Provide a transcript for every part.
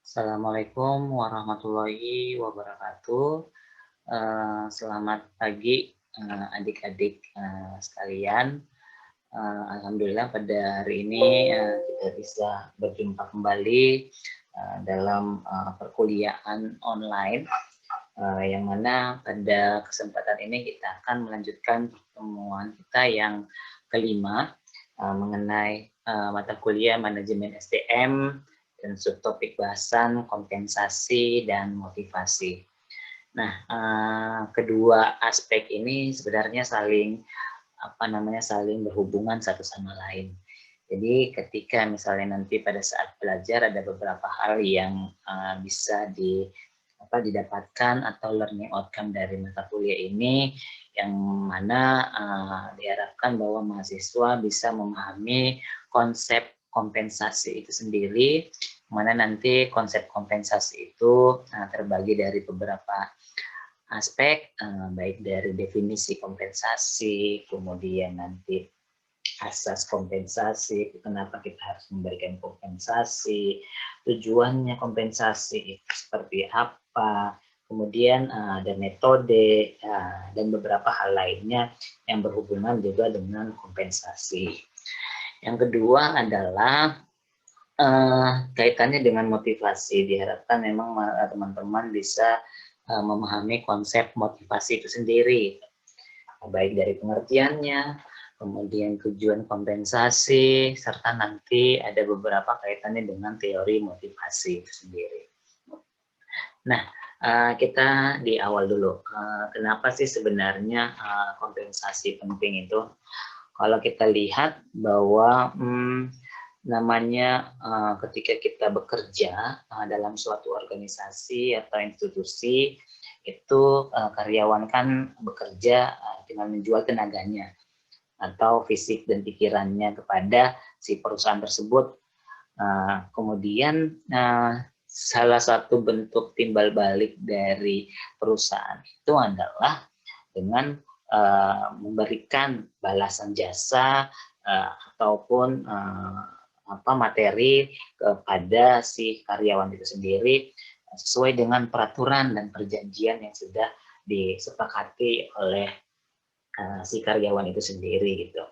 Assalamualaikum warahmatullahi wabarakatuh. Selamat pagi, adik-adik sekalian. Alhamdulillah pada hari ini kita bisa berjumpa kembali dalam perkuliahan online, yang mana pada kesempatan ini kita akan melanjutkan pertemuan kita yang kelima mengenai mata kuliah manajemen SDM dan subtopik bahasan kompensasi dan motivasi. Nah, kedua aspek ini sebenarnya saling berhubungan satu sama lain. Jadi ketika misalnya nanti pada saat belajar ada beberapa hal yang bisa didapatkan atau learning outcome dari mata kuliah ini, yang mana diharapkan bahwa mahasiswa bisa memahami konsep kompensasi itu sendiri, mana nanti konsep kompensasi itu terbagi dari beberapa aspek, baik dari definisi kompensasi, kemudian nanti asas kompensasi, kenapa kita harus memberikan kompensasi, tujuannya kompensasi itu seperti apa, kemudian ada metode dan beberapa hal lainnya yang berhubungan juga dengan kompensasi. Yang kedua adalah kaitannya dengan motivasi. Diharapkan memang teman-teman bisa memahami konsep motivasi itu sendiri, baik dari pengertiannya, kemudian tujuan kompensasi, serta nanti ada beberapa kaitannya dengan teori motivasi itu sendiri. Nah, kita di awal dulu, kenapa sih sebenarnya kompensasi penting itu? Kalau kita lihat bahwa namanya ketika kita bekerja dalam suatu organisasi atau institusi, itu karyawan kan bekerja dengan menjual tenaganya atau fisik dan pikirannya kepada si perusahaan tersebut. Kemudian salah satu bentuk timbal balik dari perusahaan itu adalah dengan memberikan balasan jasa ataupun materi kepada si karyawan itu sendiri sesuai dengan peraturan dan perjanjian yang sudah disepakati oleh si karyawan itu sendiri gitu.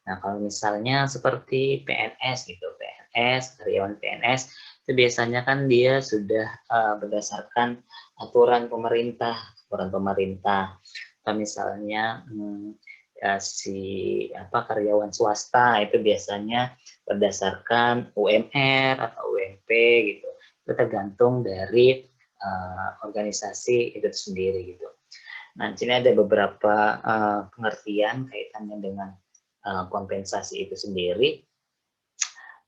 Nah, kalau misalnya seperti PNS gitu, karyawan PNS itu biasanya kan dia sudah berdasarkan aturan pemerintah, atau misalnya karyawan swasta itu biasanya berdasarkan UMR atau UMP gitu. Itu tergantung dari organisasi itu sendiri gitu. Nah, di sini ada beberapa pengertian kaitannya dengan kompensasi itu sendiri,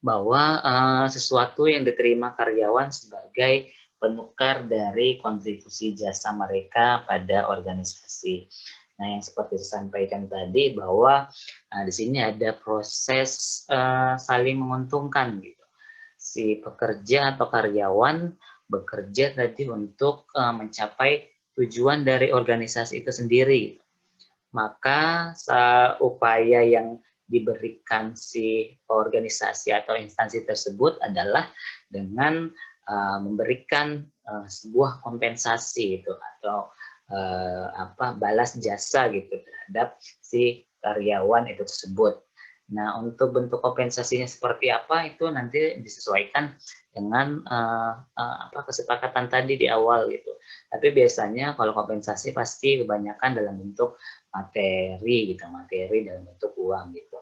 bahwa sesuatu yang diterima karyawan sebagai penukar dari kontribusi jasa mereka pada organisasi. Nah, yang seperti disampaikan tadi bahwa di sini ada proses saling menguntungkan gitu. Si pekerja atau karyawan bekerja tadi untuk mencapai tujuan dari organisasi itu sendiri. Maka upaya yang diberikan si organisasi atau instansi tersebut adalah dengan memberikan sebuah kompensasi itu atau balas jasa gitu terhadap si karyawan itu tersebut. Nah, untuk bentuk kompensasinya seperti apa itu nanti disesuaikan dengan kesepakatan tadi di awal gitu. Tapi biasanya kalau kompensasi pasti kebanyakan dalam bentuk materi dalam bentuk uang gitu.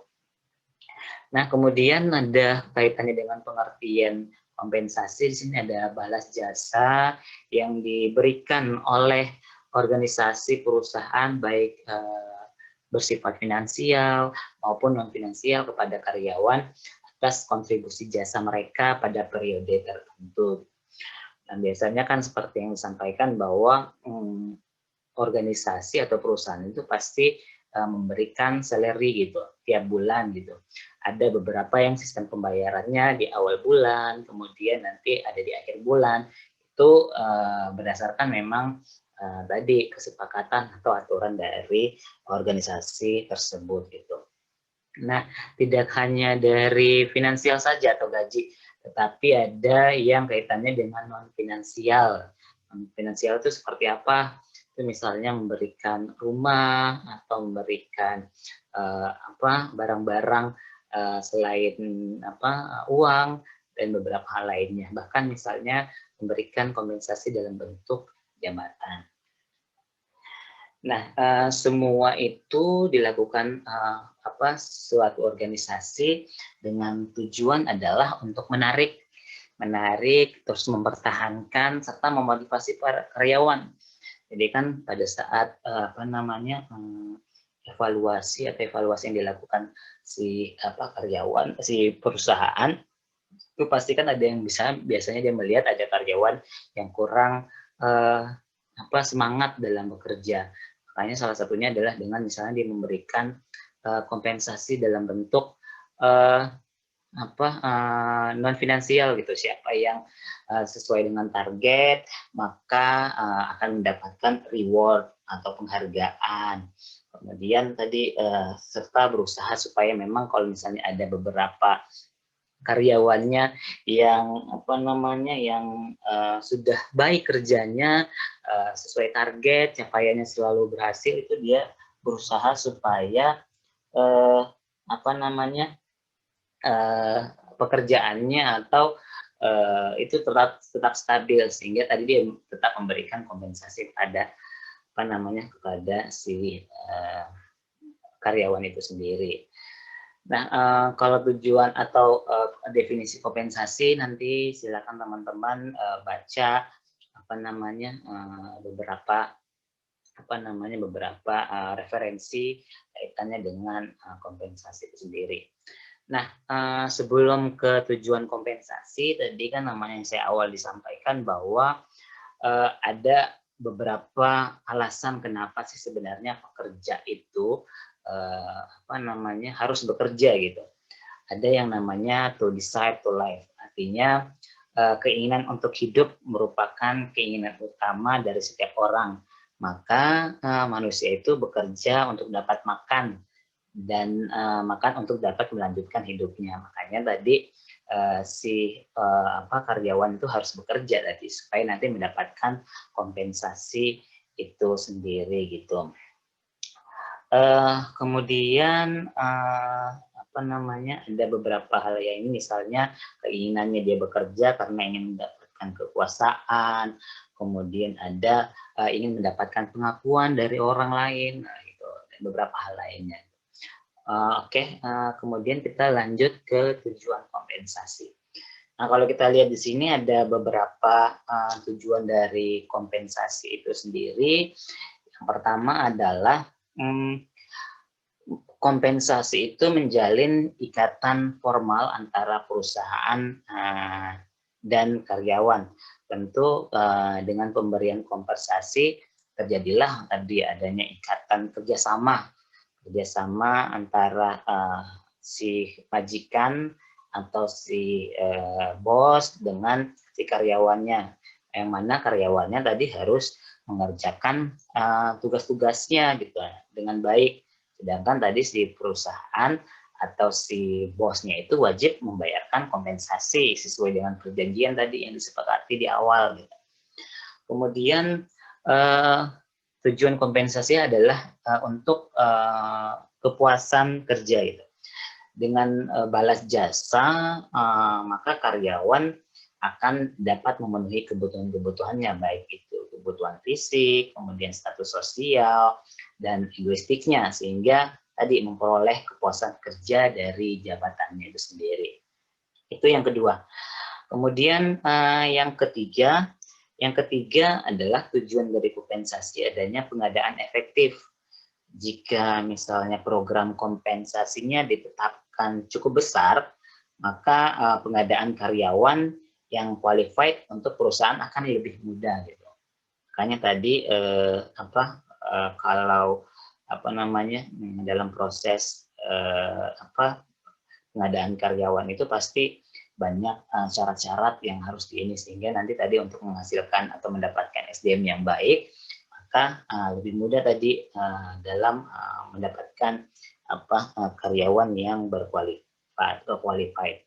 Nah, kemudian ada kaitannya dengan pengertian kompensasi. Di sini ada balas jasa yang diberikan oleh organisasi perusahaan baik bersifat finansial maupun non finansial kepada karyawan atas kontribusi jasa mereka pada periode tertentu. Dan biasanya kan seperti yang disampaikan bahwa organisasi atau perusahaan itu pasti memberikan salary gitu tiap bulan gitu. Ada beberapa yang sistem pembayarannya di awal bulan, kemudian nanti ada di akhir bulan. Itu berdasarkan memang tadi kesepakatan atau aturan dari organisasi tersebut gitu. Nah, tidak hanya dari finansial saja atau gaji, tetapi ada yang kaitannya dengan non finansial. Non finansial itu seperti apa? Itu misalnya memberikan rumah atau memberikan barang-barang selain uang dan beberapa hal lainnya. Bahkan misalnya memberikan kompensasi dalam bentuk jabatan. Nah, semua itu dilakukan suatu organisasi dengan tujuan adalah untuk menarik terus mempertahankan serta memotivasi para karyawan. Jadi kan pada saat evaluasi yang dilakukan si perusahaan itu pasti kan ada yang biasanya dia melihat ada karyawan yang kurang semangat dalam bekerja. Makanya salah satunya adalah dengan misalnya dia memberikan kompensasi dalam bentuk non finansial gitu. Siapa yang sesuai dengan target maka akan mendapatkan reward atau penghargaan. Kemudian tadi serta berusaha supaya memang kalau misalnya ada beberapa karyawannya yang sudah baik kerjanya sesuai target, capaiannya selalu berhasil, itu dia berusaha supaya pekerjaannya atau itu tetap stabil, sehingga tadi dia tetap memberikan kompensasi kepada kepada si karyawan itu sendiri. Nah, kalau tujuan atau definisi kompensasi nanti silakan teman-teman baca beberapa referensi kaitannya dengan kompensasi itu sendiri. Nah, sebelum ke tujuan kompensasi, tadi kan namanya yang saya awal disampaikan bahwa ada beberapa alasan kenapa sih sebenarnya pekerja itu harus bekerja gitu. Ada yang namanya to desire to live, artinya keinginan untuk hidup merupakan keinginan utama dari setiap orang. Maka manusia itu bekerja untuk dapat makan dan makan untuk dapat melanjutkan hidupnya. Makanya tadi karyawan itu harus bekerja tadi supaya nanti mendapatkan kompensasi itu sendiri gitu. Kemudian ada beberapa hal yang ini, misalnya keinginannya dia bekerja karena ingin mendapatkan kekuasaan, kemudian ada ingin mendapatkan pengakuan dari orang lain, dan beberapa hal lainnya. Kemudian kita lanjut ke tujuan kompensasi. Nah, kalau kita lihat di sini ada beberapa tujuan dari kompensasi itu sendiri. Yang pertama adalah kompensasi itu menjalin ikatan formal antara perusahaan dan karyawan. Tentu dengan pemberian kompensasi terjadilah tadi adanya ikatan kerjasama antara si majikan atau si bos dengan si karyawannya, yang mana karyawannya tadi harus mengerjakan tugas-tugasnya gitu dengan baik, sedangkan tadi si perusahaan atau si bosnya itu wajib membayarkan kompensasi sesuai dengan perjanjian tadi yang disepakati di awal gitu. Kemudian tujuan kompensasi adalah untuk kepuasan kerja gitu. Dengan balas jasa, maka karyawan akan dapat memenuhi kebutuhan-kebutuhannya, baik itu kebutuhan fisik, kemudian status sosial, dan egoistiknya, sehingga tadi memperoleh kepuasan kerja dari jabatannya itu sendiri. Itu yang kedua. Kemudian yang ketiga adalah tujuan dari kompensasi adanya pengadaan efektif. Jika misalnya program kompensasinya ditetapkan cukup besar, maka pengadaan karyawan yang qualified untuk perusahaan akan lebih mudah gitu. Makanya tadi kalau dalam proses pengadaan karyawan itu pasti banyak syarat-syarat yang harus sehingga nanti tadi untuk menghasilkan atau mendapatkan SDM yang baik, maka lebih mudah tadi dalam mendapatkan karyawan yang berqualified.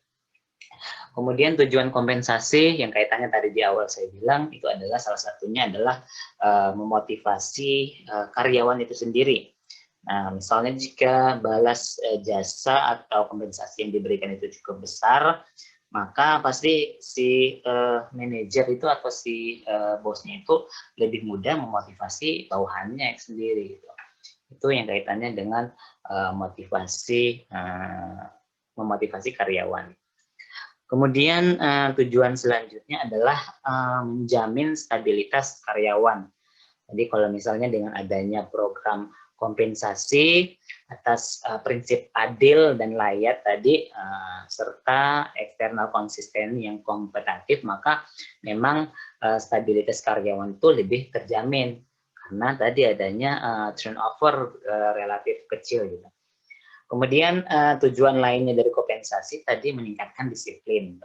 Kemudian tujuan kompensasi yang kaitannya tadi di awal saya bilang itu adalah salah satunya adalah memotivasi karyawan itu sendiri. Nah, misalnya jika balas jasa atau kompensasi yang diberikan itu cukup besar, maka pasti si manajer itu atau si bosnya itu lebih mudah memotivasi bawahannya sendiri gitu. Itu yang kaitannya dengan memotivasi karyawan. Kemudian tujuan selanjutnya adalah menjamin stabilitas karyawan. Jadi kalau misalnya dengan adanya program kompensasi atas prinsip adil dan layak tadi serta eksternal konsisten yang kompetitif, maka memang stabilitas karyawan itu lebih terjamin karena tadi adanya turnover relatif kecil gitu. Kemudian tujuan lainnya dari kompensasi tadi meningkatkan disiplin.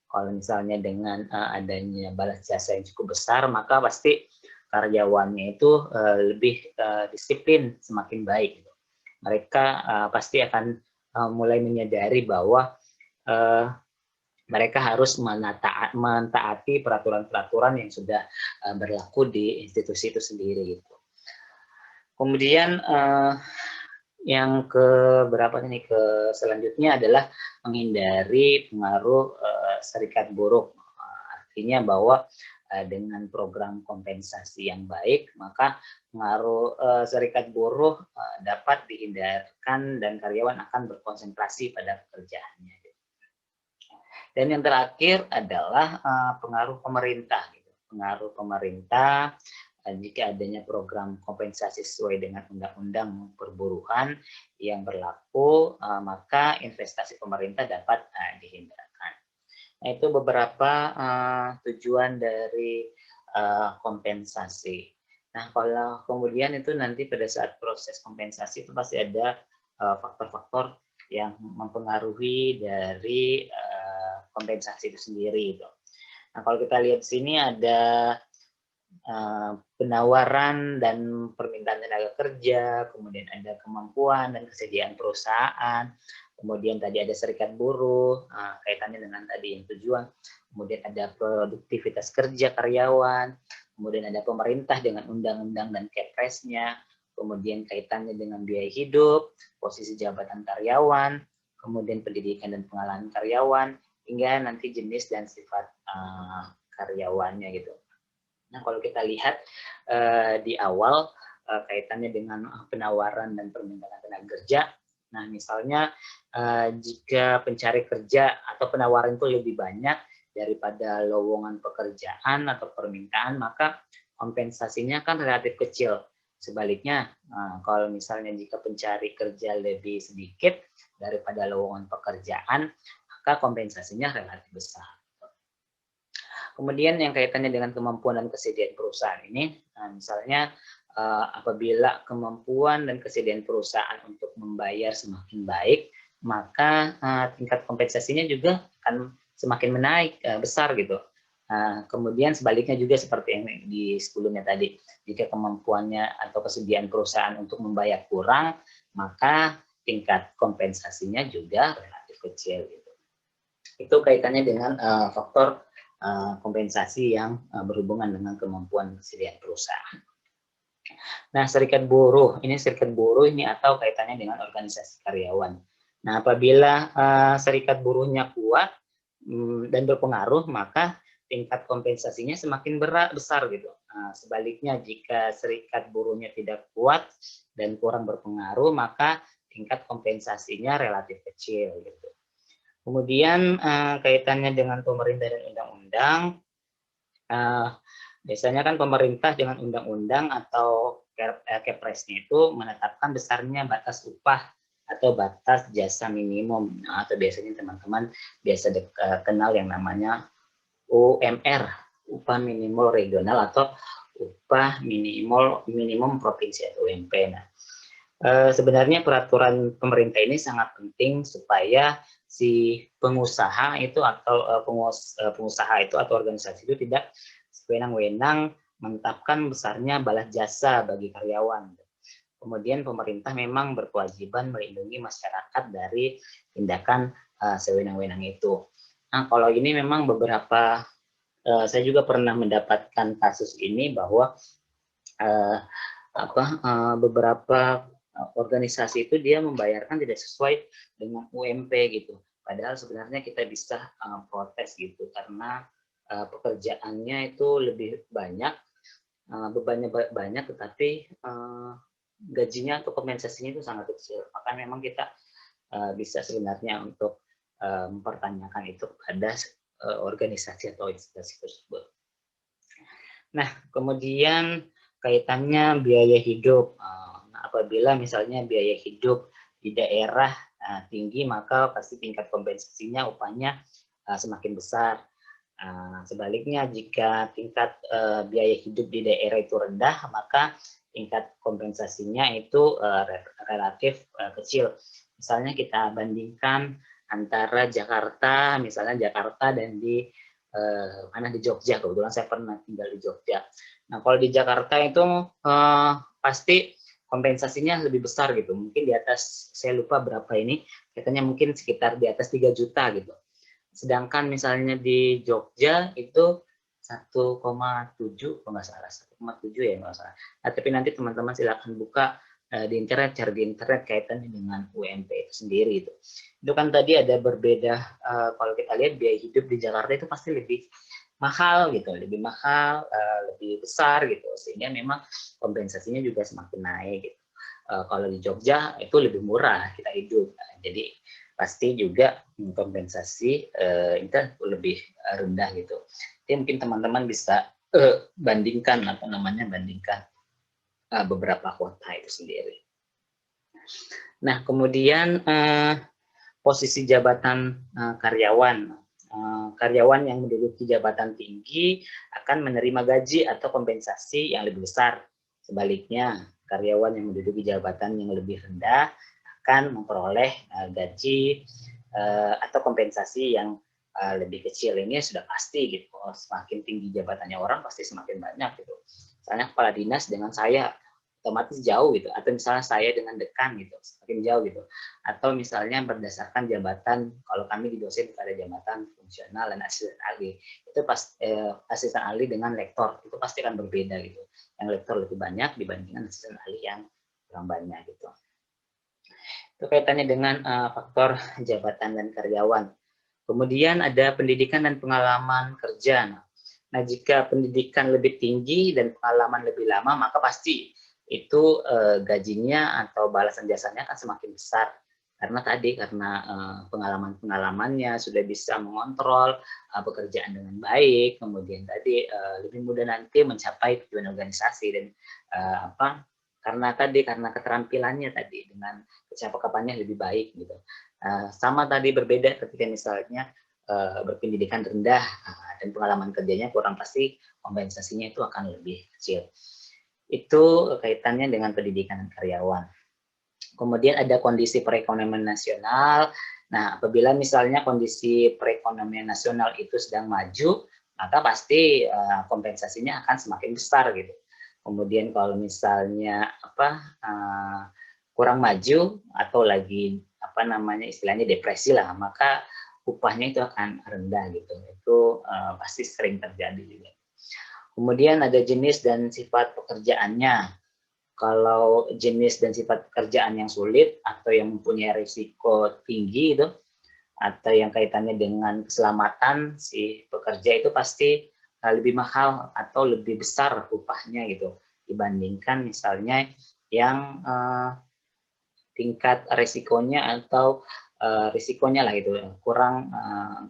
Kalau misalnya dengan adanya balas jasa yang cukup besar, maka pasti karyawannya itu lebih disiplin, semakin baik. Mereka pasti akan mulai menyadari bahwa mereka harus mentaati peraturan-peraturan yang sudah berlaku di institusi itu sendiri. Gitu. Kemudian yang berapa nih selanjutnya adalah menghindari pengaruh serikat buruh. Artinya bahwa dengan program kompensasi yang baik, maka pengaruh serikat buruh dapat dihindarkan dan karyawan akan berkonsentrasi pada pekerjaannya. Dan yang terakhir adalah pengaruh pemerintah. Pengaruh pemerintah jika adanya program kompensasi sesuai dengan undang-undang perburuhan yang berlaku, maka investasi pemerintah dapat dihindarkan. Nah, itu beberapa tujuan dari kompensasi. Nah, kalau kemudian itu nanti pada saat proses kompensasi itu pasti ada faktor-faktor yang mempengaruhi dari kompensasi itu sendiri. Nah, kalau kita lihat di sini ada penawaran dan permintaan tenaga kerja, kemudian ada kemampuan dan kesediaan perusahaan, kemudian tadi ada serikat buruh, kaitannya dengan tadi yang tujuan, kemudian ada produktivitas kerja karyawan, kemudian ada pemerintah dengan undang-undang dan Kepres-nya, kemudian kaitannya dengan biaya hidup, posisi jabatan karyawan, kemudian pendidikan dan pengalaman karyawan, hingga nanti jenis dan sifat karyawannya gitu. Nah, kalau kita lihat di awal kaitannya dengan penawaran dan permintaan tenaga kerja, nah misalnya jika pencari kerja atau penawaran itu lebih banyak daripada lowongan pekerjaan atau permintaan, maka kompensasinya kan relatif kecil. Sebaliknya, kalau misalnya jika pencari kerja lebih sedikit daripada lowongan pekerjaan, maka kompensasinya relatif besar. Kemudian yang kaitannya dengan kemampuan dan kesediaan perusahaan ini, misalnya apabila kemampuan dan kesediaan perusahaan untuk membayar semakin baik, maka tingkat kompensasinya juga akan semakin menaik, besar gitu. Kemudian sebaliknya juga seperti yang di sebelumnya tadi, jika kemampuannya atau kesediaan perusahaan untuk membayar kurang, maka tingkat kompensasinya juga relatif kecil gitu. Itu kaitannya dengan faktor kompensasi yang berhubungan dengan kemampuan kesediaan perusahaan. Nah, serikat buruh ini atau kaitannya dengan organisasi karyawan. Nah, apabila serikat buruhnya kuat dan berpengaruh, maka tingkat kompensasinya semakin besar gitu. Nah, sebaliknya jika serikat buruhnya tidak kuat dan kurang berpengaruh, maka tingkat kompensasinya relatif kecil gitu. Kemudian kaitannya dengan pemerintah dan undang-undang, biasanya kan pemerintah dengan undang-undang atau Kepres-nya itu menetapkan besarnya batas upah atau batas jasa minimum, atau biasanya teman-teman biasa kenal yang namanya UMR, upah minimal regional atau upah minimum provinsi atau UMP. Nah, sebenarnya peraturan pemerintah ini sangat penting supaya si pengusaha itu atau pengusaha itu atau organisasi itu tidak sewenang-wenang menetapkan besarnya balas jasa bagi karyawan. Kemudian pemerintah memang berkewajiban melindungi masyarakat dari tindakan sewenang-wenang itu. Nah, kalau ini memang beberapa saya juga pernah mendapatkan kasus ini bahwa beberapa organisasi itu dia membayarkan tidak sesuai dengan UMP gitu. Padahal sebenarnya kita bisa protes gitu karena pekerjaannya itu lebih banyak, bebannya banyak, tetapi gajinya atau kompensasinya itu sangat kecil. Maka memang kita bisa sebenarnya untuk mempertanyakan itu pada organisasi atau institusi tersebut. Nah, kemudian kaitannya biaya hidup. Apabila misalnya biaya hidup di daerah tinggi, maka pasti tingkat kompensasinya upahnya semakin besar. Sebaliknya jika tingkat biaya hidup di daerah itu rendah, maka tingkat kompensasinya itu relatif kecil. Misalnya kita bandingkan antara Jakarta, misalnya Jakarta dan di mana di Jogja, kebetulan saya pernah tinggal di Jogja. Nah, kalau di Jakarta itu pasti kompensasinya lebih besar gitu, mungkin di atas, saya lupa berapa ini, katanya mungkin sekitar di atas 3 juta gitu. Sedangkan misalnya di Jogja itu 1,7 kalau nggak salah, 1,7 ya nggak salah. Nah, tapi nanti teman-teman silakan buka di internet, cari di internet kaitannya dengan UMP itu sendiri itu. Itu kan tadi ada berbeda, kalau kita lihat biaya hidup di Jakarta itu pasti lebih mahal gitu, lebih mahal, lebih besar gitu, sehingga memang kompensasinya juga semakin naik gitu. Kalau di Jogja itu lebih murah kita hidup, jadi pasti juga kompensasi itu lebih rendah gitu. Jadi mungkin teman-teman bisa bandingkan bandingkan beberapa kota itu sendiri. Nah, kemudian posisi jabatan karyawan. Karyawan yang menduduki jabatan tinggi akan menerima gaji atau kompensasi yang lebih besar. Sebaliknya, karyawan yang menduduki jabatan yang lebih rendah akan memperoleh gaji atau kompensasi yang lebih kecil. Ini sudah pasti gitu. Semakin tinggi jabatannya orang pasti semakin banyak gitu. Misalnya kepala dinas dengan saya otomatis jauh gitu, atau misalnya saya dengan dekan gitu, semakin jauh gitu. Atau misalnya berdasarkan jabatan, kalau kami di dosen ada jabatan fungsional dan asisten ahli, itu asisten ahli dengan lektor itu pasti akan berbeda gitu. Yang lektor lebih banyak dibandingkan asisten ahli yang kurang banyak gitu. Itu kaitannya dengan faktor jabatan dan karyawan. Kemudian ada pendidikan dan pengalaman kerja. Nah, jika pendidikan lebih tinggi dan pengalaman lebih lama, maka pasti itu gajinya atau balasan jasanya akan semakin besar. Karena tadi, karena pengalaman-pengalamannya sudah bisa mengontrol pekerjaan dengan baik, kemudian tadi lebih mudah nanti mencapai tujuan organisasi dan karena keterampilannya tadi dengan kecakapannya lebih baik gitu. Sama tadi berbeda ketika misalnya berpendidikan rendah dan pengalaman kerjanya kurang, pasti kompensasinya itu akan lebih kecil. Itu kaitannya dengan pendidikan dan karyawan. Kemudian ada kondisi perekonomian nasional. Nah, apabila misalnya kondisi perekonomian nasional itu sedang maju, maka pasti kompensasinya akan semakin besar gitu. Kemudian kalau misalnya kurang maju atau lagi istilahnya depresi lah, maka upahnya itu akan rendah gitu. Itu pasti sering terjadi juga. Kemudian ada jenis dan sifat pekerjaannya. Kalau jenis dan sifat pekerjaan yang sulit atau yang mempunyai risiko tinggi itu, atau yang kaitannya dengan keselamatan si pekerja, itu pasti lebih mahal atau lebih besar upahnya gitu dibandingkan misalnya yang tingkat risikonya atau risikonya lah gitu kurang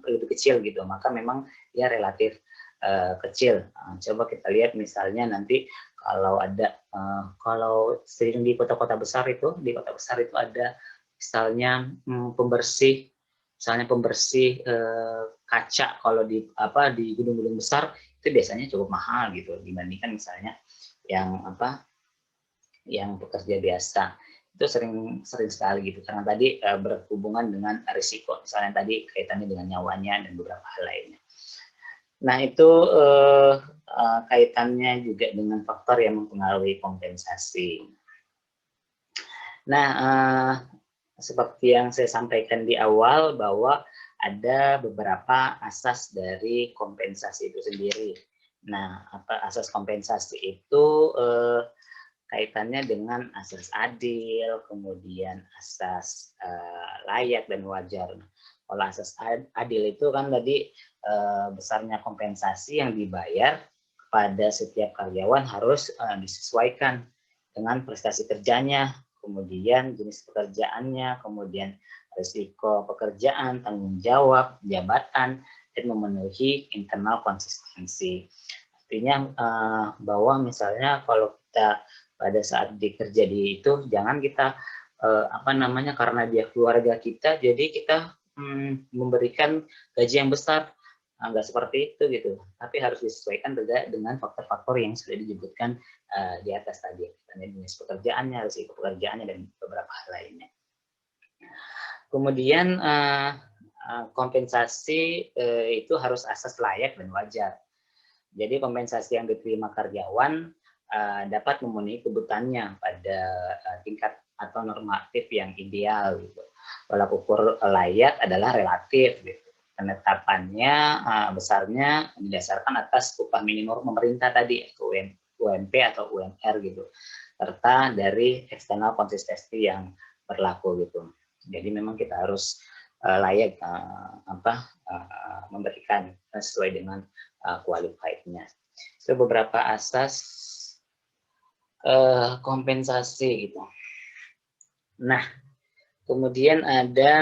lebih kecil gitu, maka memang dia relatif kecil. Coba kita lihat misalnya nanti kalau sering di kota-kota besar itu, ada misalnya pembersih kaca. Kalau di gedung-gedung besar itu biasanya cukup mahal gitu dibandingkan misalnya yang pekerja biasa. Itu sering sekali gitu, karena tadi berhubungan dengan risiko, misalnya tadi kaitannya dengan nyawanya dan beberapa hal lainnya. Nah, itu kaitannya juga dengan faktor yang mempengaruhi kompensasi. Nah, seperti yang saya sampaikan di awal bahwa ada beberapa asas dari kompensasi itu sendiri. Nah, apa asas kompensasi itu kaitannya dengan asas adil, kemudian asas layak dan wajar. Kalau asas adil itu kan tadi besarnya kompensasi yang dibayar pada setiap karyawan harus disesuaikan dengan prestasi kerjanya, kemudian jenis pekerjaannya, kemudian risiko pekerjaan, tanggung jawab, jabatan, dan memenuhi internal konsistensi. Artinya bahwa misalnya kalau kita pada saat dikerja di itu jangan kita apa namanya karena dia keluarga kita jadi kita memberikan gaji yang besar. Nggak seperti itu gitu, tapi harus disesuaikan juga dengan faktor-faktor yang sudah disebutkan di atas tadi, jenis pekerjaannya, risiko pekerjaannya, dan beberapa hal lainnya. Kemudian kompensasi itu harus asas layak dan wajar. Jadi kompensasi yang diterima karyawan dapat memenuhi kebutuhannya pada tingkat atau normatif yang ideal. Gitu. Tolak ukur layak adalah relatif. Gitu. Penetapannya besarnya didasarkan atas upah minimum pemerintah tadi, UMP atau UMR gitu, serta dari eksternal konsistensi yang berlaku gitu. Jadi memang kita harus layak memberikan sesuai dengan qualified-nya. Itu beberapa asas kompensasi gitu. Nah, kemudian ada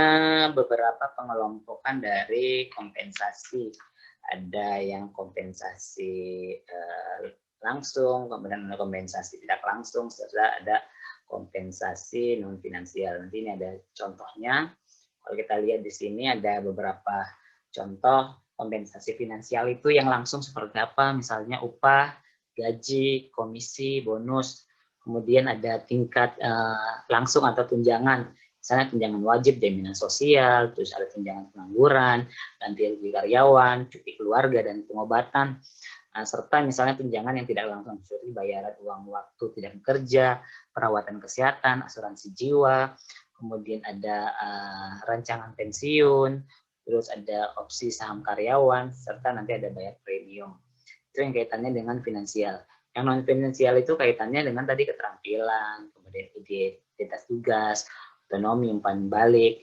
beberapa pengelompokan dari kompensasi. Ada yang kompensasi langsung, kemudian ada kompensasi tidak langsung, serta ada kompensasi non finansial. Nanti ini ada contohnya. Kalau kita lihat di sini ada beberapa contoh kompensasi finansial itu yang langsung seperti apa, misalnya upah, gaji, komisi, bonus. Kemudian ada tingkat langsung atau tunjangan, misalnya tunjangan wajib jaminan sosial, terus ada tunjangan pengangguran, ganti rugi karyawan, cuti keluarga, dan pengobatan. Serta misalnya tunjangan yang tidak langsung seperti bayaran uang waktu tidak bekerja, perawatan kesehatan, asuransi jiwa, kemudian ada rancangan pensiun, terus ada opsi saham karyawan, serta nanti ada bayar premium. Itu yang kaitannya dengan finansial. Yang non finansial itu kaitannya dengan tadi keterampilan, kemudian identitas tugas, otonomi, umpan balik.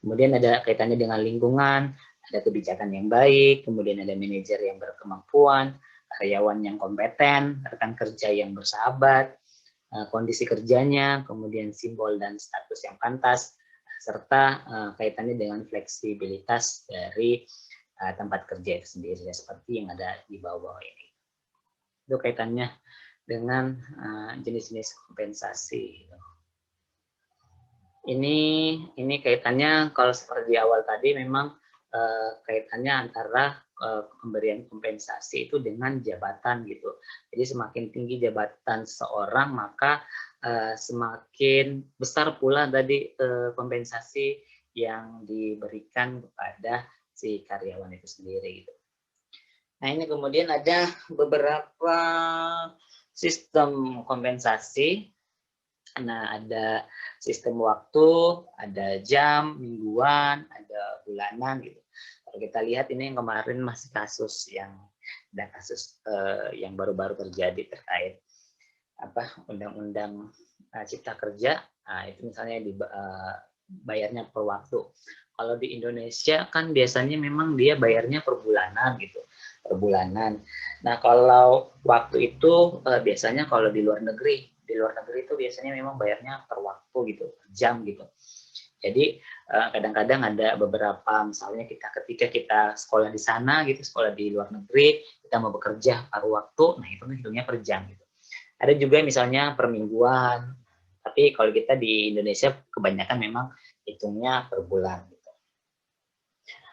Kemudian ada kaitannya dengan lingkungan, ada kebijakan yang baik, kemudian ada manajer yang berkemampuan, karyawan yang kompeten, rekan kerja yang bersahabat, kondisi kerjanya, kemudian simbol dan status yang pantas, serta kaitannya dengan fleksibilitas dari tempat kerja itu sendiri, seperti yang ada di bawah ini. Itu kaitannya dengan jenis-jenis kompensasi. Ini kaitannya kalau seperti di awal tadi memang kaitannya antara pemberian kompensasi itu dengan jabatan gitu. Jadi semakin tinggi jabatan seorang maka semakin besar pula tadi kompensasi yang diberikan kepada si karyawan itu sendiri gitu. Nah, ini kemudian ada beberapa sistem kompensasi. Nah, ada sistem waktu, ada jam, mingguan, ada bulanan gitu. Kalau kita lihat ini yang kemarin masih kasus yang baru-baru terjadi terkait undang-undang Cipta Kerja. Nah, itu misalnya bayarnya per waktu. Kalau di Indonesia kan biasanya memang dia bayarnya per bulanan gitu. Per bulanan. Nah, kalau waktu itu biasanya kalau di luar negeri itu biasanya memang bayarnya per waktu gitu, per jam gitu. Jadi kadang-kadang ada beberapa misalnya ketika kita sekolah di sana gitu, sekolah di luar negeri, kita mau bekerja paruh waktu, nah itu hitungnya per jam gitu. Ada juga misalnya per mingguan, tapi kalau kita di Indonesia kebanyakan memang hitungnya per bulan.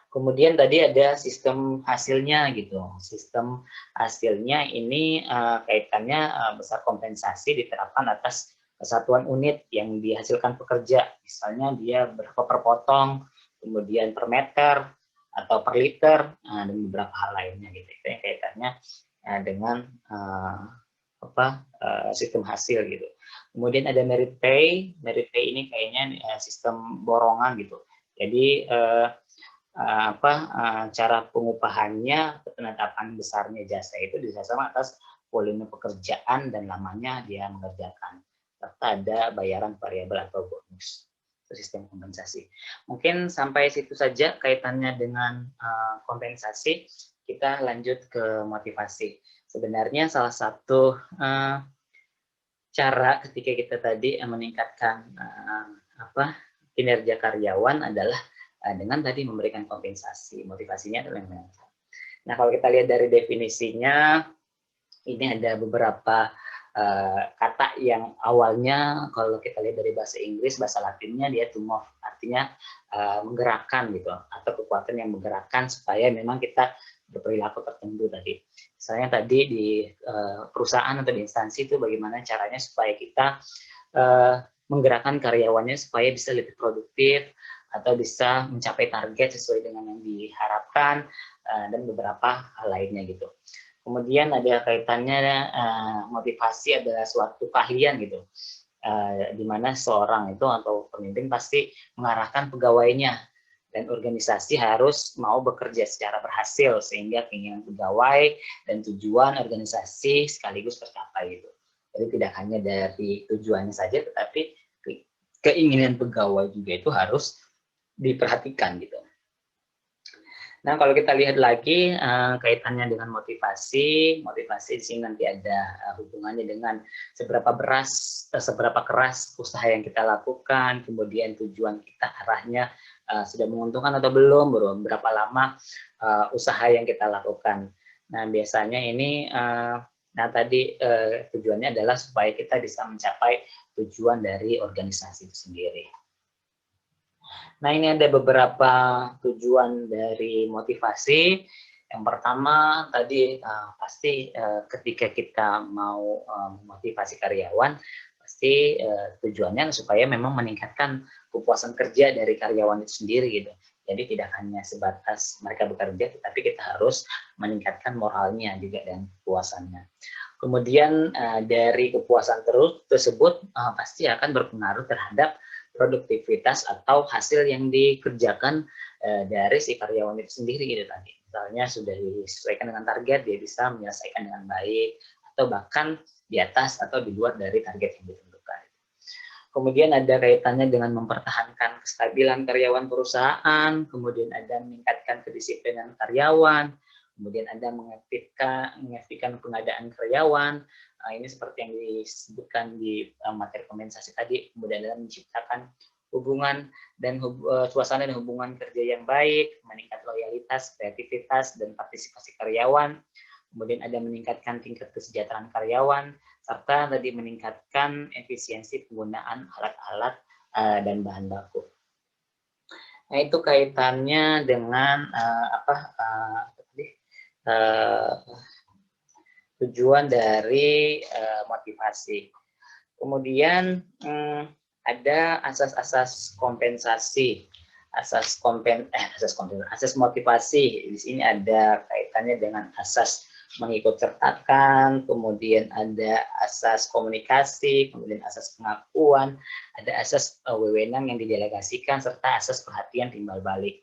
Kemudian tadi ada sistem hasilnya gitu. Sistem hasilnya ini kaitannya besar kompensasi diterapkan atas kesatuan unit yang dihasilkan pekerja. Misalnya dia berapa per potong, kemudian per meter atau per liter, dan beberapa hal lainnya gitu. Itu yang kaitannya dengan sistem hasil gitu. Kemudian ada merit pay. Merit pay ini kayaknya sistem borongan gitu. Jadi cara pengupahannya, penetapan besarnya jasa itu disasarkan atas volume pekerjaan dan lamanya dia mengerjakan, serta ada bayaran variabel atau bonus. Itu sistem kompensasi. Mungkin sampai situ saja kaitannya dengan kompensasi. Kita lanjut ke motivasi. Sebenarnya salah satu cara ketika kita tadi meningkatkan kinerja karyawan adalah dengan tadi memberikan kompensasi. Motivasinya adalah yang meningkat. Nah, kalau kita lihat dari definisinya, ini ada beberapa kata yang awalnya kalau kita lihat dari bahasa Inggris, bahasa Latinnya dia to move, artinya menggerakkan gitu, atau kekuatan yang menggerakkan supaya memang kita berperilaku tertentu tadi. Misalnya tadi di perusahaan atau di instansi itu bagaimana caranya supaya kita menggerakkan karyawannya supaya bisa lebih produktif atau bisa mencapai target sesuai dengan yang diharapkan dan beberapa hal lainnya gitu. Kemudian ada kaitannya motivasi adalah suatu keahlian gitu, di mana seorang itu atau pemimpin pasti mengarahkan pegawainya dan organisasi harus mau bekerja secara berhasil sehingga keinginan pegawai dan tujuan organisasi sekaligus tercapai gitu. Jadi tidak hanya dari tujuannya saja, tetapi keinginan pegawai juga itu harus diperhatikan gitu. Nah, kalau kita lihat lagi kaitannya dengan motivasi di sini nanti ada hubungannya dengan seberapa keras usaha yang kita lakukan, kemudian tujuan kita arahnya sudah menguntungkan atau belum, berapa lama usaha yang kita lakukan. Nah, biasanya ini tadi tujuannya adalah supaya kita bisa mencapai tujuan dari organisasi itu sendiri. Nah, ini ada beberapa tujuan dari motivasi. Yang pertama tadi pasti ketika kita mau memotivasi karyawan, pasti tujuannya supaya memang meningkatkan kepuasan kerja dari karyawan itu sendiri gitu. Jadi tidak hanya sebatas mereka bekerja, tetapi kita harus meningkatkan moralnya juga dan kepuasannya. Kemudian dari kepuasan tersebut pasti akan berpengaruh terhadap produktivitas atau hasil yang dikerjakan dari si karyawan itu sendiri gitu tadi. Misalnya sudah disesuaikan dengan target, dia bisa menyelesaikan dengan baik atau bahkan di atas atau di luar dari target yang ditentukan. Kemudian ada kaitannya dengan mempertahankan kestabilan karyawan perusahaan, kemudian ada meningkatkan kedisiplinan karyawan, kemudian ada mengefektifkan pengadaan karyawan. Ini seperti yang disebutkan di materi kompensasi tadi, kemudian adalah menciptakan hubungan dan suasana dan hubungan kerja yang baik, meningkat loyalitas, kreativitas, dan partisipasi karyawan. Kemudian ada meningkatkan tingkat kesejahteraan karyawan, serta tadi meningkatkan efisiensi penggunaan alat-alat dan bahan baku. Nah, itu kaitannya dengan tujuan dari motivasi. Kemudian ada asas-asas kompensasi, asas motivasi. Di sini ada kaitannya dengan asas mengikut sertakan, kemudian ada asas komunikasi, kemudian asas pengakuan, ada asas wewenang yang didelegasikan, serta asas perhatian timbal balik.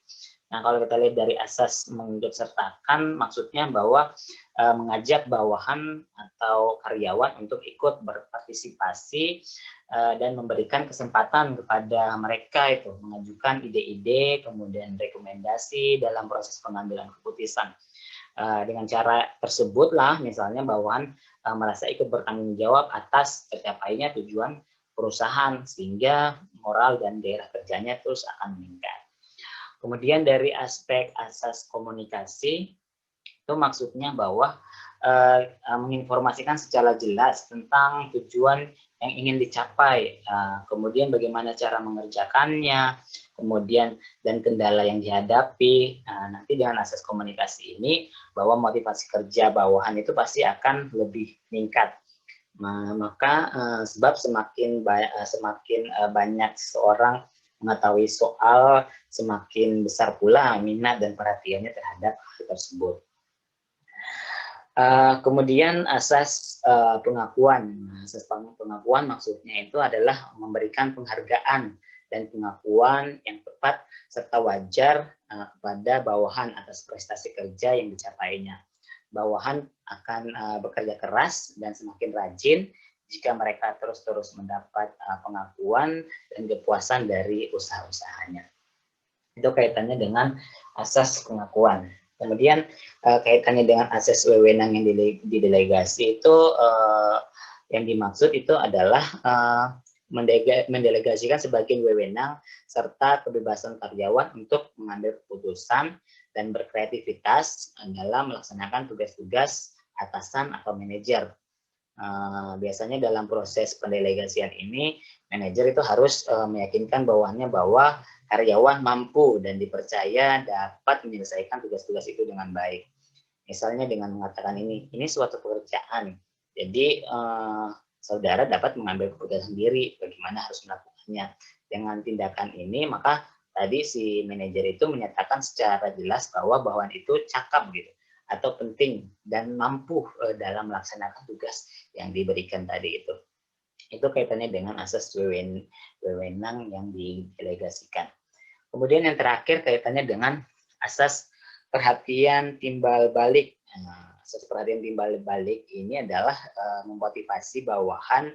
Nah, kalau kita lihat dari asas mengikut sertakan, maksudnya bahwa mengajak bawahan atau karyawan untuk ikut berpartisipasi dan memberikan kesempatan kepada mereka itu mengajukan ide-ide, kemudian rekomendasi dalam proses pengambilan keputusan. Dengan cara tersebutlah misalnya bawahan merasa ikut bertanggung jawab atas tercapainya tujuan perusahaan sehingga moral dan gairah kerjanya terus akan meningkat. Kemudian dari aspek asas komunikasi, itu maksudnya bahwa menginformasikan secara jelas tentang tujuan yang ingin dicapai, kemudian bagaimana cara mengerjakannya, kemudian dan kendala yang dihadapi. Nanti dengan asas komunikasi ini, bahwa motivasi kerja bawahan itu pasti akan lebih meningkat. Maka sebab semakin banyak seorang mengetahui soal, semakin besar pula minat dan perhatiannya terhadap hal tersebut. Kemudian asas pengakuan. Asas pengakuan maksudnya itu adalah memberikan penghargaan dan pengakuan yang tepat serta wajar kepada bawahan atas prestasi kerja yang dicapainya. Bawahan akan bekerja keras dan semakin rajin jika mereka terus-terus mendapat pengakuan dan kepuasan dari usaha-usahanya. Itu kaitannya dengan asas pengakuan. Kemudian kaitannya dengan asas wewenang yang didelegasi itu yang dimaksud itu adalah mendelegasikan sebagian wewenang serta kebebasan karyawan untuk mengambil keputusan dan berkreativitas dalam melaksanakan tugas-tugas atasan atau manajer. Biasanya dalam proses pendelegasian ini, manajer itu harus meyakinkan bawahannya bahwa karyawan mampu dan dipercaya dapat menyelesaikan tugas-tugas itu dengan baik. Misalnya dengan mengatakan ini suatu pekerjaan, jadi saudara dapat mengambil keputusan sendiri bagaimana harus melakukannya. Dengan tindakan ini, maka tadi si manajer itu menyatakan secara jelas bahwa bawahan itu cakap gitu, atau penting dan mampu dalam melaksanakan tugas yang diberikan tadi itu. Itu kaitannya dengan asas wewenang yang didelegasikan. Kemudian yang terakhir kaitannya dengan asas perhatian timbal balik. Asas perhatian timbal balik ini adalah memotivasi bawahan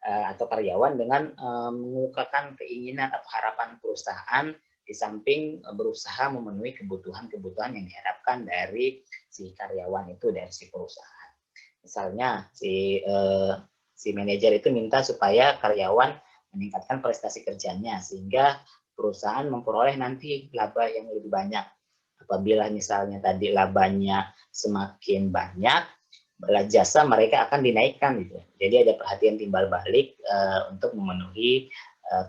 atau karyawan dengan mengungkapkan keinginan atau harapan perusahaan di samping berusaha memenuhi kebutuhan-kebutuhan yang diharapkan dari si karyawan itu, dari si perusahaan. Misalnya si manajer itu minta supaya karyawan meningkatkan prestasi kerjanya sehingga perusahaan memperoleh nanti laba yang lebih banyak. Apabila misalnya tadi labanya semakin banyak, belas jasa mereka akan dinaikkan gitu. Jadi ada perhatian timbal balik untuk memenuhi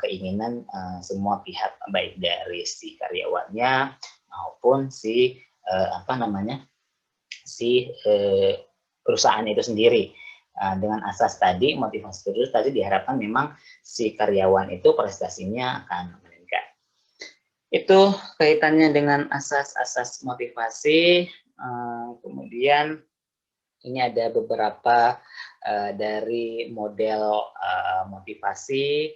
keinginan semua pihak, baik dari si karyawannya maupun si perusahaan itu sendiri. Dengan asas tadi, motivasi terus tadi diharapkan memang si karyawan itu prestasinya akan meningkat. Itu kaitannya dengan asas-asas motivasi. Kemudian ini ada beberapa dari model motivasi,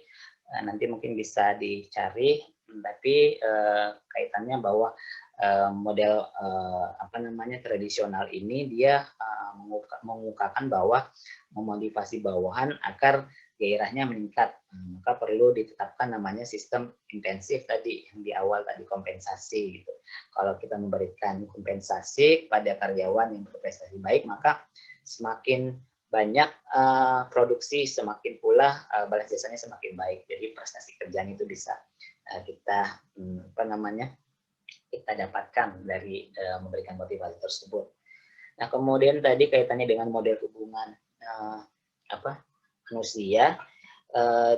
nanti mungkin bisa dicari, tapi kaitannya bahwa model tradisional ini dia mengungkapkan bahwa memotivasi bawahan agar gairahnya meningkat, maka perlu ditetapkan namanya sistem intensif tadi yang di awal tadi, kompensasi gitu. Kalau kita memberikan kompensasi kepada karyawan yang berprestasi baik, maka semakin banyak produksi, semakin pula balas jasanya semakin baik. Jadi prestasi kerjaan itu bisa kita kita dapatkan dari memberikan motivasi tersebut. Nah, kemudian tadi kaitannya dengan model hubungan manusia,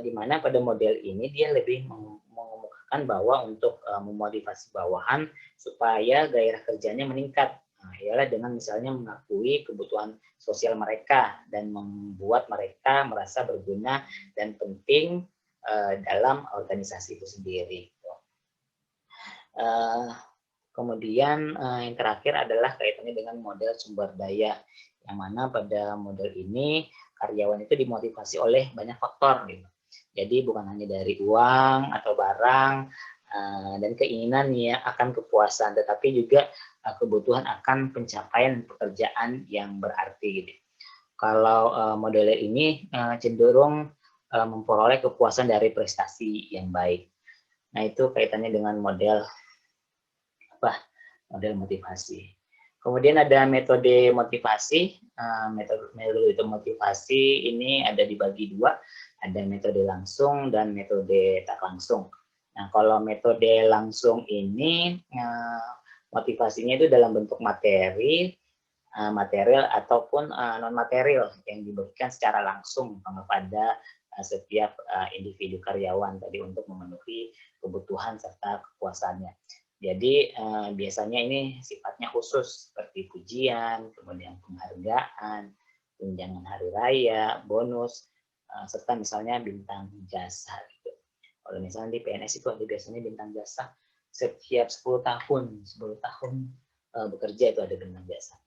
di mana pada model ini dia lebih mengemukakan bahwa untuk memotivasi bawahan supaya gairah kerjanya meningkat, ialah dengan misalnya mengakui kebutuhan sosial mereka dan membuat mereka merasa berguna dan penting dalam organisasi itu sendiri. Kemudian yang terakhir adalah kaitannya dengan model sumber daya, yang mana pada model ini karyawan itu dimotivasi oleh banyak faktor gitu. Jadi bukan hanya dari uang atau barang dan keinginan ya akan kepuasan, tetapi juga kebutuhan akan pencapaian pekerjaan yang berarti gitu. Kalau model ini cenderung memperoleh kepuasan dari prestasi yang baik. Nah, itu kaitannya dengan model motivasi. Kemudian ada metode motivasi. Metode motivasi ini ada dibagi dua, ada metode langsung dan metode tak langsung. Nah, kalau metode langsung ini motivasinya itu dalam bentuk material ataupun non material yang diberikan secara langsung kepada setiap individu karyawan tadi untuk memenuhi kebutuhan serta kepuasannya. Jadi biasanya ini sifatnya khusus seperti pujian, kemudian penghargaan, tunjangan hari raya, bonus, serta misalnya bintang jasa gitu. Kalau misalnya di PNS itu ada biasanya bintang jasa setiap 10 tahun bekerja itu ada bintang jasa.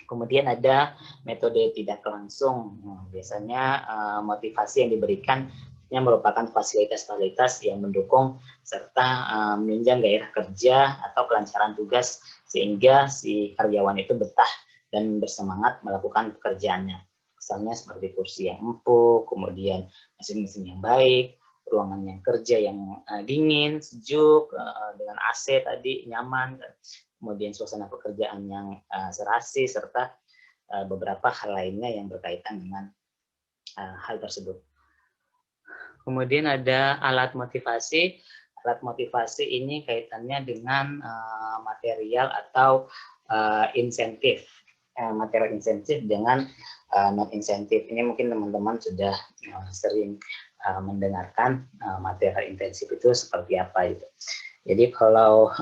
Kemudian ada metode tidak langsung, biasanya motivasi yang diberikan yang merupakan fasilitas-fasilitas yang mendukung serta menunjang gairah kerja atau kelancaran tugas sehingga si karyawan itu betah dan bersemangat melakukan pekerjaannya. Misalnya seperti kursi yang empuk, kemudian mesin-mesin yang baik, ruangan yang kerja yang dingin, sejuk, dengan AC tadi nyaman, kemudian suasana pekerjaan yang serasi, serta beberapa hal lainnya yang berkaitan dengan hal tersebut. Kemudian ada alat motivasi. Alat motivasi ini kaitannya dengan material atau insentif. Material insentif dengan non insentif. Ini mungkin teman-teman sudah sering mendengarkan material intensif itu seperti apa itu. Jadi kalau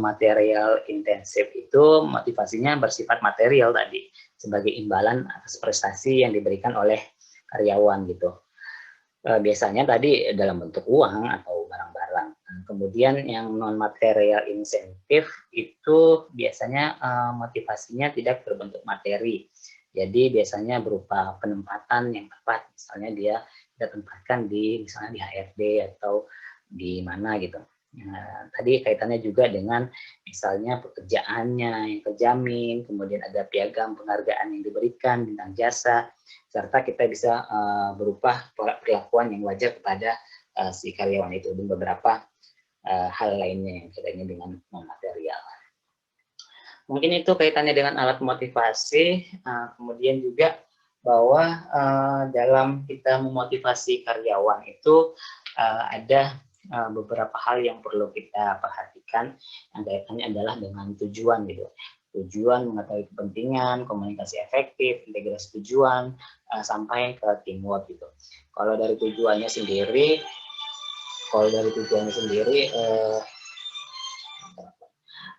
material intensif itu motivasinya bersifat material tadi sebagai imbalan atas prestasi yang diberikan oleh karyawan gitu. Biasanya tadi dalam bentuk uang atau barang-barang. Kemudian yang non material insentif itu biasanya motivasinya tidak berbentuk materi. Jadi biasanya berupa penempatan yang tepat, misalnya dia tempatkan di misalnya di HRD atau di mana gitu. Nah, tadi kaitannya juga dengan misalnya pekerjaannya yang terjamin, kemudian ada piagam penghargaan yang diberikan, bintang jasa, serta kita bisa berubah perlakuan yang wajar kepada si karyawan itu dan beberapa hal lainnya yang kaitannya dengan non-material. Mungkin itu kaitannya dengan alat motivasi, kemudian juga bahwa dalam kita memotivasi karyawan itu ada beberapa hal yang perlu kita perhatikan yang kaitannya adalah dengan tujuan gitu. Tujuan mengetahui kepentingan, komunikasi efektif, integrasi tujuan, sampai ke teamwork gitu. Kalau dari tujuannya sendiri,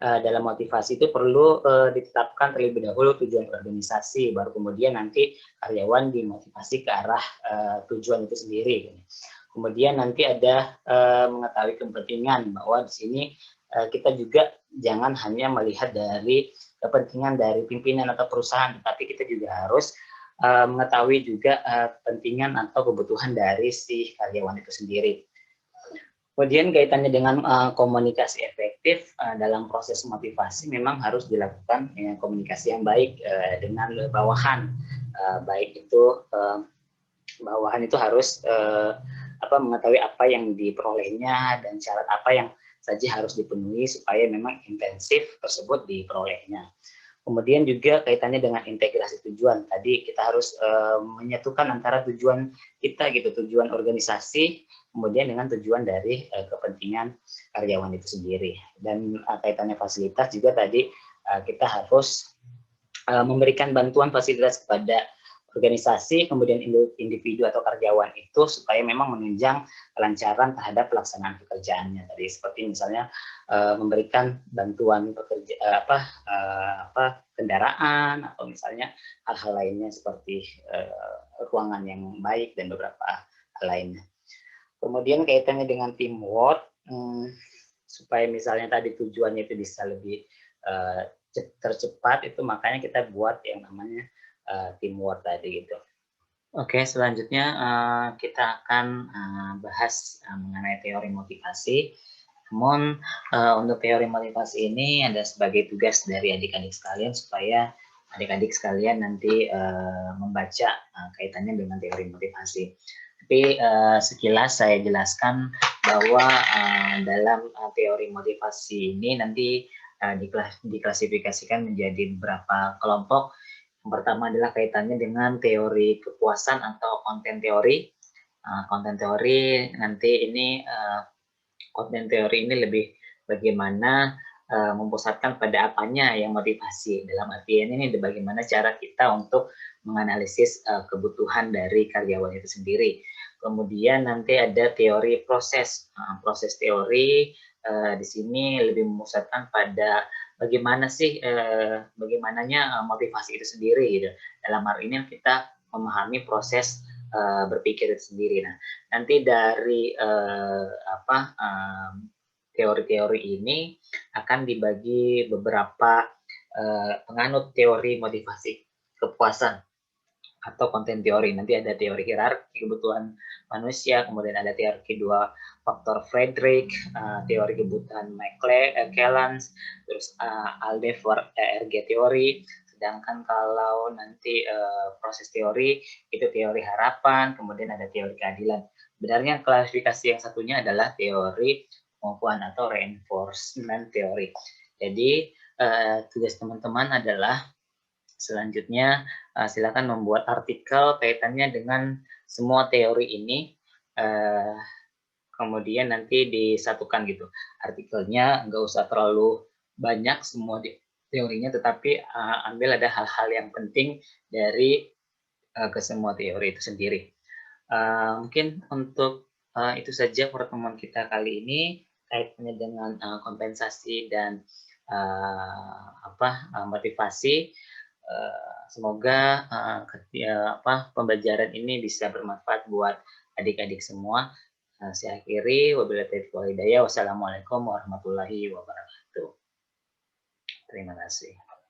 dalam motivasi itu perlu ditetapkan terlebih dahulu tujuan organisasi, baru kemudian nanti karyawan dimotivasi ke arah tujuan itu sendiri. Kemudian nanti ada mengetahui kepentingan, bahwa di sini kita juga jangan hanya melihat dari kepentingan dari pimpinan atau perusahaan, tetapi kita juga harus mengetahui juga kepentingan atau kebutuhan dari si karyawan itu sendiri. Kemudian kaitannya dengan komunikasi efektif dalam proses motivasi memang harus dilakukan komunikasi yang baik dengan bawahan. Baik itu bawahan itu harus mengetahui apa yang diperolehnya dan syarat apa yang saja harus dipenuhi supaya memang intensif tersebut diperolehnya. Kemudian juga kaitannya dengan integrasi tujuan. Tadi kita harus menyatukan antara tujuan kita gitu, tujuan organisasi, kemudian dengan tujuan dari kepentingan karyawan itu sendiri. Dan kaitannya fasilitas juga tadi kita harus memberikan bantuan fasilitas kepada organisasi, kemudian individu atau karyawan itu supaya memang menunjang kelancaran terhadap pelaksanaan pekerjaannya tadi, seperti misalnya memberikan bantuan kendaraan atau misalnya hal-hal lainnya seperti ruangan yang baik dan beberapa hal lainnya. Kemudian kaitannya dengan teamwork, supaya misalnya tadi tujuannya itu bisa lebih tercepat, itu makanya kita buat yang namanya teamwork tadi gitu. Oke, selanjutnya kita akan bahas mengenai teori motivasi. Namun untuk teori motivasi ini ada sebagai tugas dari adik-adik sekalian supaya adik-adik sekalian nanti membaca kaitannya dengan teori motivasi. Tapi sekilas saya jelaskan bahwa dalam teori motivasi ini nanti diklasifikasikan menjadi beberapa kelompok. Yang pertama adalah kaitannya dengan teori kepuasan atau konten teori. Konten teori nanti ini konten teori ini lebih bagaimana memusatkan pada apanya yang motivasi. Dalam artian ini bagaimana cara kita untuk menganalisis kebutuhan dari karyawan itu sendiri. Kemudian nanti ada teori proses. Proses teori di sini lebih memusatkan pada bagaimana sih bagaimananya motivasi itu sendiri gitu. Dalam hal ini kita memahami proses berpikir itu sendiri. Nah, nanti dari teori-teori ini akan dibagi beberapa penganut teori motivasi kepuasan. atau konten teori. Nanti ada teori hierarki kebutuhan manusia, kemudian ada teori dua faktor Frederick, teori kebutuhan Chelans, terus Aldebaran ERG teori. Sedangkan kalau nanti proses teori itu teori harapan, kemudian ada teori keadilan. Sebenarnya klasifikasi yang satunya adalah teori pengukuhan atau reinforcement teori. Jadi tugas teman-teman adalah selanjutnya silakan membuat artikel kaitannya dengan semua teori ini, kemudian nanti disatukan gitu. Artikelnya nggak usah terlalu banyak semua teorinya, tetapi ambil ada hal-hal yang penting dari kesemua teori itu sendiri. Mungkin untuk itu saja pertemuan kita kali ini kaitannya dengan kompensasi dan motivasi. Semoga pembelajaran ini bisa bermanfaat buat adik-adik semua. Saya akhiri, wabillahi taufiq wal hidayah. Wassalamualaikum warahmatullahi wabarakatuh. Terima kasih.